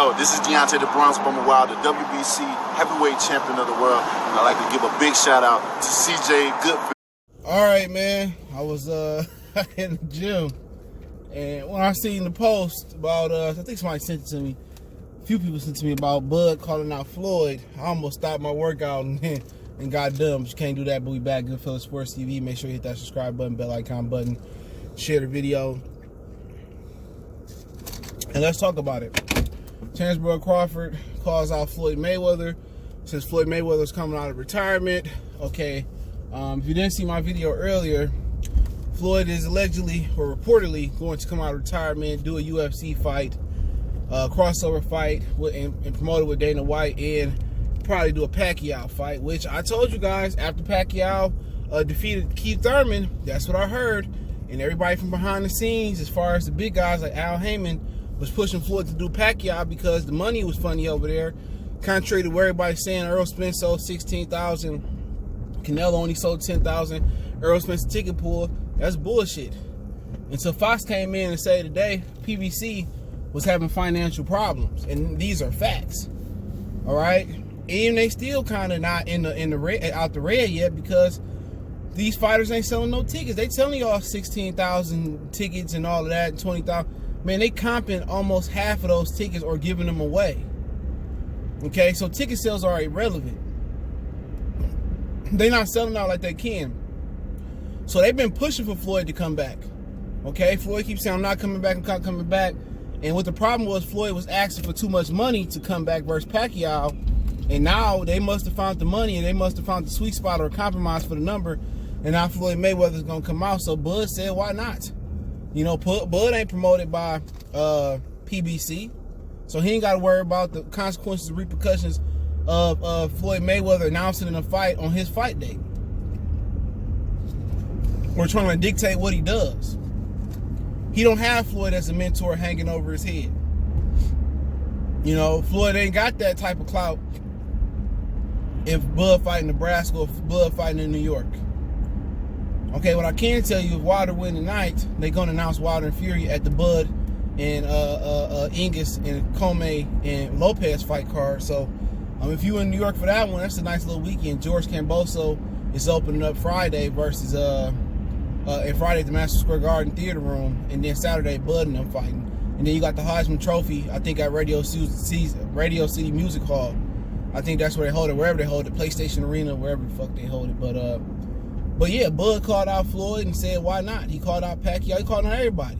Yo, this is Deontay the Bronx Bomber Wild, the WBC heavyweight champion of the world. And I'd like to give a big shout out to CJ Good. All right, man. I was in the gym, and when I seen the post about I think somebody sent it to me. A few people sent it to me about Bud calling out Floyd. I almost stopped my workout and got done. But you can't do that. But we back, Goodfellas Sports TV. Make sure you hit that subscribe button, bell icon button, share the video, and let's talk about it. Terence Crawford calls out Floyd Mayweather since Floyd Mayweather is coming out of retirement. Okay, if you didn't see my video earlier, Floyd is allegedly or reportedly going to come out of retirement, do a UFC fight, crossover fight, and promote it with Dana White, and probably do a Pacquiao fight, which I told you guys after Pacquiao defeated Keith Thurman, that's what I heard. And everybody from behind the scenes, as far as the big guys like Haymon, was pushing Floyd to do Pacquiao because the money was funny over there. Contrary to what everybody's saying, Errol Spence sold 16,000, Canelo only sold 10,000. Errol Spence's ticket pool, that's bullshit. And so Fox came in and said today PBC was having financial problems, and these are facts. All right, and they still kind of not in the red, out the red yet, because these fighters ain't selling no tickets. They telling y'all 16,000 tickets and all of that, 20,000. Man, they comping almost half of those tickets or giving them away. Okay, so ticket sales are irrelevant. They're not selling out like they can. So they've been pushing for Floyd to come back. Okay, Floyd keeps saying, I'm not coming back, I'm not coming back. And what the problem was, Floyd was asking for too much money to come back versus Pacquiao. And now they must have found the money, and they must have found the sweet spot or a compromise for the number. And now Floyd Mayweather's going to come out. So Bud said, why not? You know, Bud ain't promoted by PBC, so he ain't got to worry about the consequences and repercussions of Floyd Mayweather announcing a fight on his fight date. Or trying to dictate what he does. He don't have Floyd as a mentor hanging over his head. You know, Floyd ain't got that type of clout if Bud fighting Nebraska or Bud fighting in New York. Okay, what I can tell you, if Wilder win tonight, they're going to announce Wilder and Fury at the Bud and Ingus and Comey and Lopez fight card. So if you in New York for that one, that's a nice little weekend. George Camboso is opening up Friday versus and Friday at the Madison Square Garden Theater Room, and then Saturday Bud and them fighting. And then you got the Heisman Trophy, I think at Radio City Music Hall. I think that's where they hold it, wherever they hold it, PlayStation Arena, wherever the fuck they hold it. But yeah, Bud called out Floyd and said, why not? He called out Pacquiao. He called out everybody.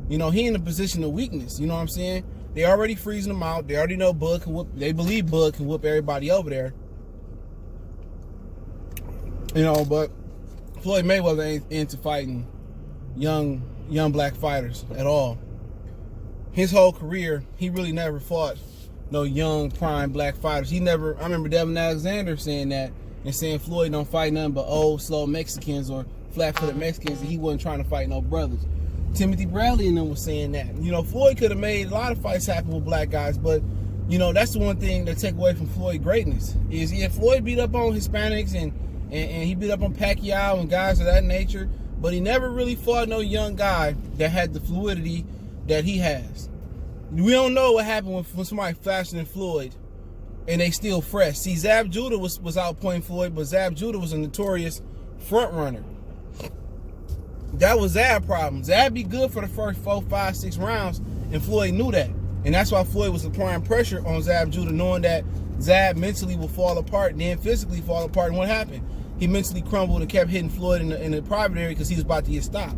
You know, he in a position of weakness. You know what I'm saying? They already freezing him out. They already know Bud can whoop. They believe Bud can whoop everybody over there. You know, but Floyd Mayweather ain't into fighting young black fighters at all. His whole career, he really never fought no young prime black fighters. He never. I remember Devin Alexander saying that, and saying Floyd don't fight nothing but old, slow Mexicans or flat-footed Mexicans, and he wasn't trying to fight no brothers. Timothy Bradley and them was saying that. You know, Floyd could have made a lot of fights happen with black guys, but, you know, that's the one thing that take away from Floyd's greatness is, yeah, Floyd beat up on Hispanics and he beat up on Pacquiao and guys of that nature, but he never really fought no young guy that had the fluidity that he has. We don't know what happened when somebody faster than Floyd and they still fresh. See, Zab Judah was outpointing Floyd, but Zab Judah was a notorious front runner. That was Zab's problem. Zab be good for the first 4, 5, 6 rounds, and Floyd knew that. And that's why Floyd was applying pressure on Zab Judah, knowing that Zab mentally will fall apart and then physically fall apart. And what happened? He mentally crumbled and kept hitting Floyd in the private area because he was about to get stopped.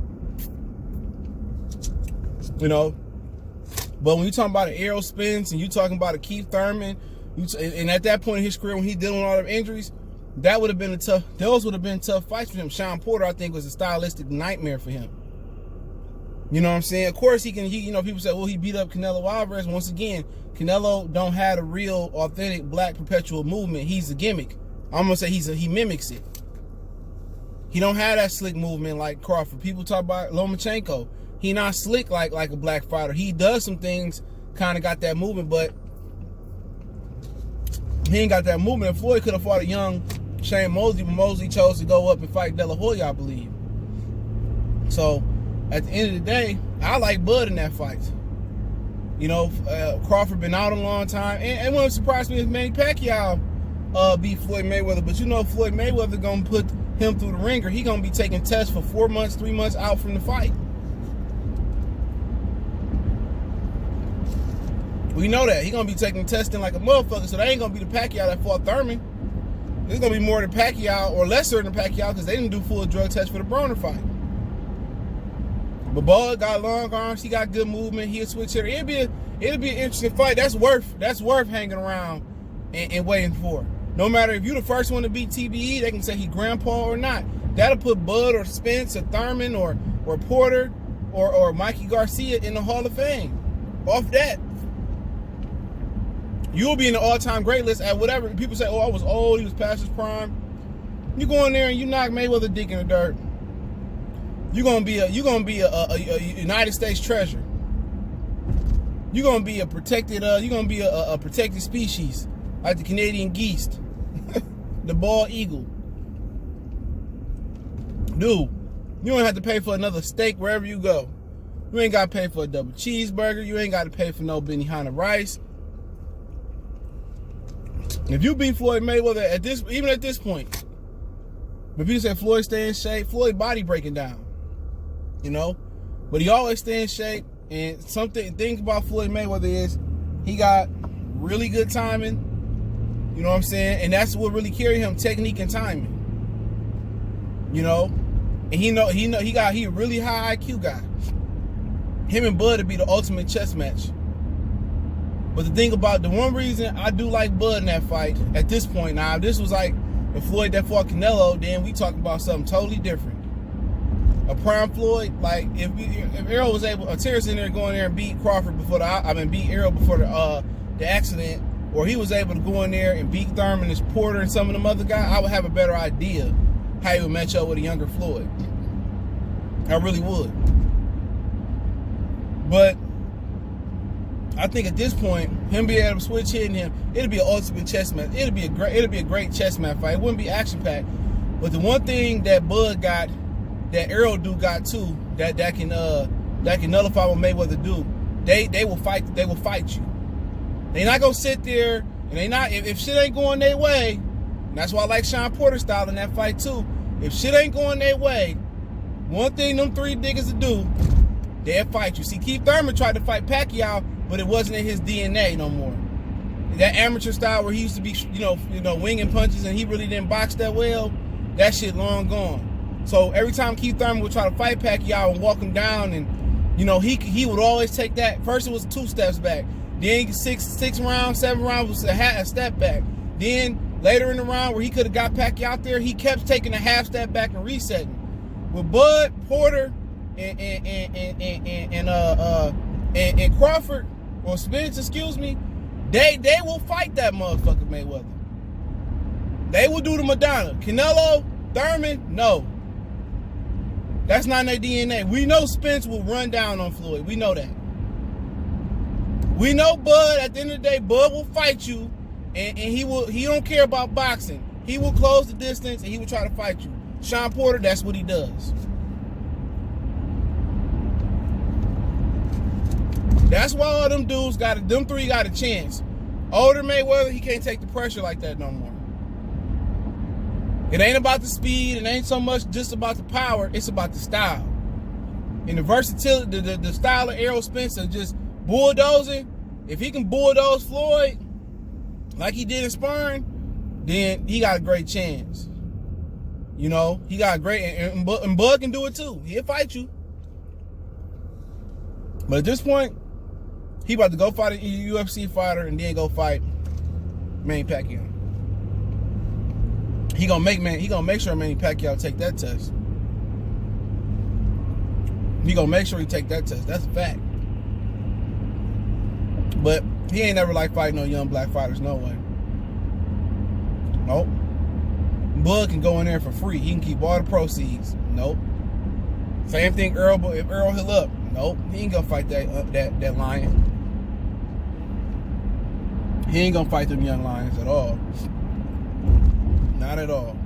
You know? But when you talking about an Errol Spence and you talking about a Keith Thurman, and at that point in his career when he dealing with all them injuries, those would have been tough fights for him. Shawn Porter, I think, was a stylistic nightmare for him. You know what I'm saying? Of course, you know, people say, well, he beat up Canelo Alvarez. Once again, Canelo don't have a real, authentic black perpetual movement. He's a gimmick. I'm gonna say he mimics it. He don't have that slick movement like Crawford. People talk about Lomachenko. He not slick like a black fighter. He does some things, kind of got that movement, but he ain't got that movement. And Floyd could have fought a young Shane Mosley, but Mosley chose to go up and fight De La Hoya, I believe. So, at the end of the day, I like Bud in that fight. You know, Crawford been out a long time, and it wouldn't surprise me if Manny Pacquiao beat Floyd Mayweather. But you know, Floyd Mayweather gonna put him through the ringer. He gonna be taking tests for 4 months, 3 months out from the fight. We know that. He gonna be taking testing like a motherfucker, so they ain't gonna be the Pacquiao that fought Thurman. It's gonna be more than Pacquiao, or lesser than Pacquiao, because they didn't do full drug test for the Broner fight. But Bud got long arms, he got good movement, he'll switch hitter. It'll be an interesting fight. That's worth hanging around and waiting for. No matter if you're the first one to beat TBE, they can say he grandpa or not. That'll put Bud or Spence or Thurman or Porter or Mikey Garcia in the Hall of Fame. Off that. You'll be in the all-time great list at whatever. People say, oh, I was old, he was past his prime. You go in there and you knock Mayweather dick in the dirt. You're gonna be a United States treasure. You're gonna be a protected a protected species, like the Canadian geese, the bald eagle. Dude, you don't have to pay for another steak wherever you go. You ain't gotta pay for a double cheeseburger. You ain't gotta pay for no Benihana rice. If you beat Floyd Mayweather even at this point, but people say Floyd stay in shape, Floyd body breaking down, you know, but he always stay in shape. And thing about Floyd Mayweather is he got really good timing, you know what I'm saying, and that's what really carried him, technique and timing, you know, and he a really high IQ guy. Him and Bud would be the ultimate chess match. But the one reason I do like Bud in that fight at this point, now if this was like if Floyd that fought Canelo, then we talking about something totally different. A prime Floyd, like if Errol was able, Terence in there going there and beat Crawford beat Errol before the accident, or he was able to go in there and beat Thurman and Porter and some of them other guys, I would have a better idea how he would match up with a younger Floyd. I really would. But I think at this point, him being able to switch hitting him, it'll be an ultimate chess match. It'll be a great chess match fight. It wouldn't be action packed, but the one thing that Bud got, that Errol got too, that can nullify what Mayweather do, they will fight. They will fight you. They not gonna sit there and they not if shit ain't going their way. And that's why I like Shawn Porter style in that fight too. If shit ain't going their way, one thing them three niggas to do, they'll fight you. See, Keith Thurman tried to fight Pacquiao, but it wasn't in his DNA no more. That amateur style where he used to be, you know, winging punches and he really didn't box that well, that shit long gone. So every time Keith Thurman would try to fight Pacquiao and walk him down, and you know he would always take that. First it was 2 steps back, then 6 rounds, 7 rounds was a step back. Then later in the round where he could have got Pacquiao out there, he kept taking a half step back and resetting. With Bud, Porter, and Crawford or Spence, excuse me, they will fight that motherfucker Mayweather. They will do the Madonna. Canelo, Thurman, no. That's not in their DNA. We know Spence will run down on Floyd. We know that. We know Bud, at the end of the day, Bud will fight you, and he don't care about boxing. He will close the distance and he will try to fight you. Shawn Porter, that's what he does. That's why all them dudes them three got a chance. Older Mayweather, he can't take the pressure like that no more. It ain't about the speed, it ain't so much just about the power, it's about the style. And the versatility, the style of Errol Spencer, just bulldozing. If he can bulldoze Floyd like he did in sparring, then he got a great chance. You know, he got a great, and Bud can do it too. He'll fight you. But at this point, he about to go fight a UFC fighter and then go fight Manny Pacquiao. He gonna make sure Manny Pacquiao take that test. He gonna make sure he take that test. That's a fact. But he ain't never like fighting no young black fighters, no way. Nope. Bud can go in there for free. He can keep all the proceeds. Nope. Same thing Errol, if Errol heal up. Nope. He ain't gonna fight that lion. He ain't gonna fight them young lions at all. Not at all.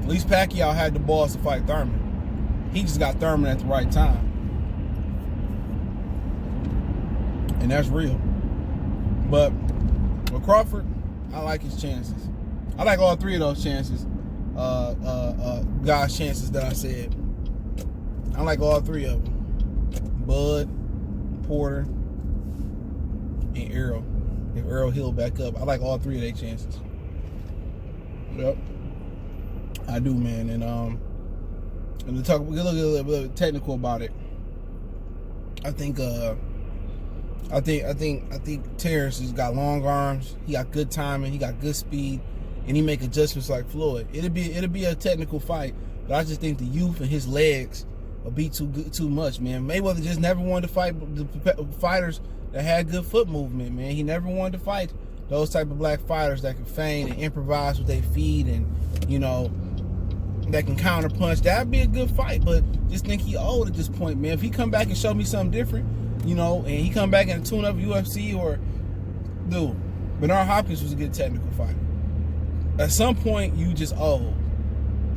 At least Pacquiao had the balls to fight Thurman. He just got Thurman at the right time. And that's real. But with Crawford, I like his chances. I like all three of those chances. God's chances that I said. I like all three of them. Bud, Porter, and Errol. If Errol healed back up, I like all three of their chances. Yep, I do, man. And to talk, we're gonna get a little bit technical about it. I think Terence has got long arms. He got good timing. He got good speed, and he make adjustments like Floyd. It'll be a technical fight, but I just think the youth and his legs will be too much, man. Mayweather just never wanted to fight the fighters that had good foot movement, man. He never wanted to fight those type of black fighters that can feint and improvise with their feet and, you know, that can counter punch. That'd be a good fight, but just think he old at this point, man. If he come back and show me something different, you know, and he come back and tune up UFC or, dude, Bernard Hopkins was a good technical fighter. At some point, you just old.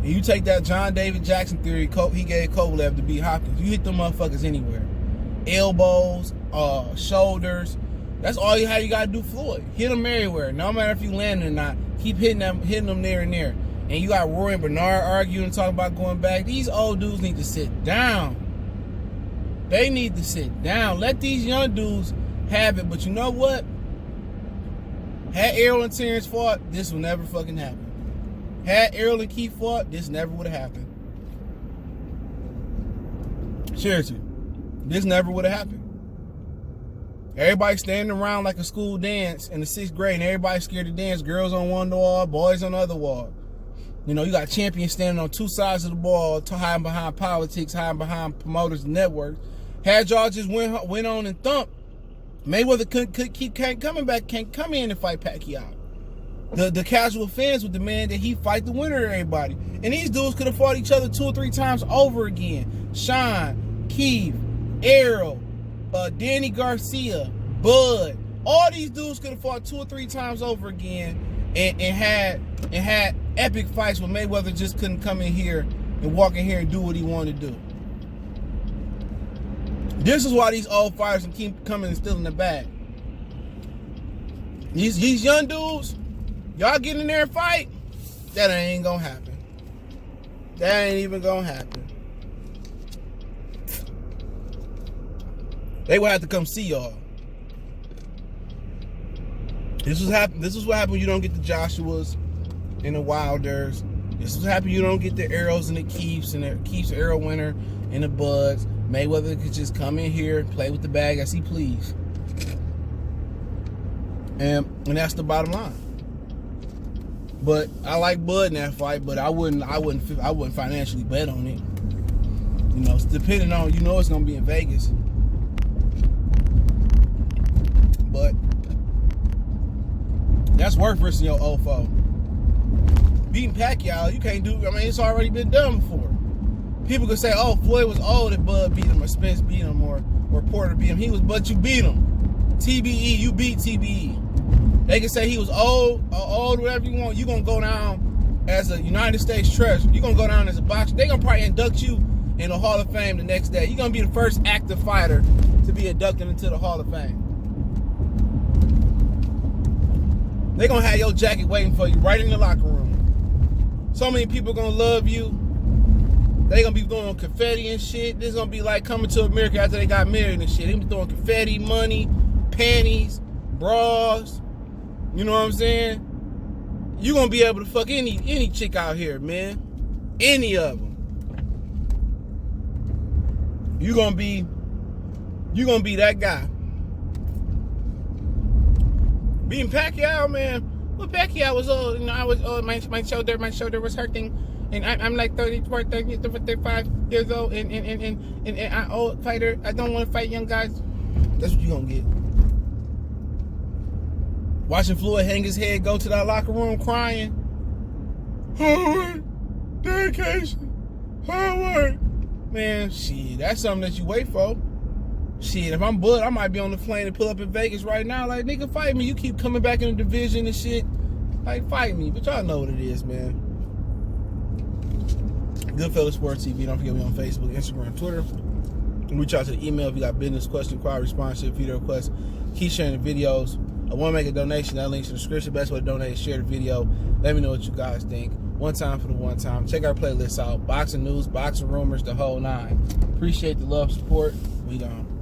And you take that John David Jackson theory he gave Kovalev to beat Hopkins. You hit them motherfuckers anywhere. Elbows, shoulders. That's all how you gotta do Floyd. Hit them everywhere. No matter if you land or not, keep hitting them there and there. And you got Roy and Bernard arguing and talking about going back. These old dudes need to sit down. They need to sit down. Let these young dudes have it. But you know what? Had Errol and Terence fought, this would never fucking happen. Had Errol and Keith fought, this never would have happened. Seriously. This never would have happened. Everybody standing around like a school dance in the 6th grade, and everybody scared to dance. Girls on one wall, boys on the other wall. You know, you got champions standing on two sides of the ball, hiding behind politics, hiding behind promoters and networks. Had y'all just went on and thumped, Mayweather could keep coming back, can't come in and fight Pacquiao. The casual fans would demand that he fight the winner of everybody. And these dudes could have fought each other 2 or 3 times over again. Shawn, Keith, Errol, Danny Garcia, Bud. All these dudes could have fought 2 or 3 times over again and had epic fights where Mayweather just couldn't come in here and walk in here and do what he wanted to do. This is why these old fighters can keep coming and stealing the bag. These young dudes, y'all get in there and fight, that ain't gonna happen. That ain't even gonna happen. They will have to come see y'all. This is what happens when you don't get the Joshuas and the Wilders. This is what happens when you don't get the Errols and the Keiths and the Keiths Errol winner and the Buds. Mayweather could just come in here and play with the bag as he please. And that's the bottom line. But I like Bud in that fight, but I wouldn't financially bet on it. You know, it's depending on, you know, it's gonna be in Vegas. But that's worth versus your old foe. Beating Pacquiao, you can't do, I mean, it's already been done before. People could say, oh, Floyd was old if Bud beat him or Spence beat him or Porter beat him. But you beat him. TBE, you beat TBE. They can say he was old, whatever you want. You're going to go down as a United States treasure. You're going to go down as a boxer. They're going to probably induct you in the Hall of Fame the next day. You're going to be the first active fighter to be inducted into the Hall of Fame. They're going to have your jacket waiting for you right in the locker room. So many people going to love you. They going to be throwing confetti and shit. This is going to be like Coming to America after they got married and shit. They going to be throwing confetti, money, panties, bras. You know what I'm saying? You're going to be able to fuck any chick out here, man. Any of them. You're going to be that guy. Being Pacquiao, man. Well, Pacquiao was old. You know, I was old. My shoulder was hurting. And I'm like 34, 35 years old. And I'm old fighter. I don't want to fight young guys. That's what you're going to get. Watching Floyd hang his head, go to that locker room crying. Hard work, dedication, hard work. Man, shit, that's something that you wait for. Shit, if I'm Bud, I might be on the plane and pull up in Vegas right now. Like, nigga, fight me. You keep coming back in the division and shit. Like, fight me. But y'all know what it is, man. Goodfellas Sports TV. Don't forget me on Facebook, Instagram, Twitter. Reach out to the email if you got business, question, inquiry, response, video requests. Keep sharing the videos. I want to make a donation. That link's in the description. Best way to donate is share the video. Let me know what you guys think. One time for the one time. Check our playlist out. Boxing news, boxing rumors, the whole nine. Appreciate the love, support. We gone.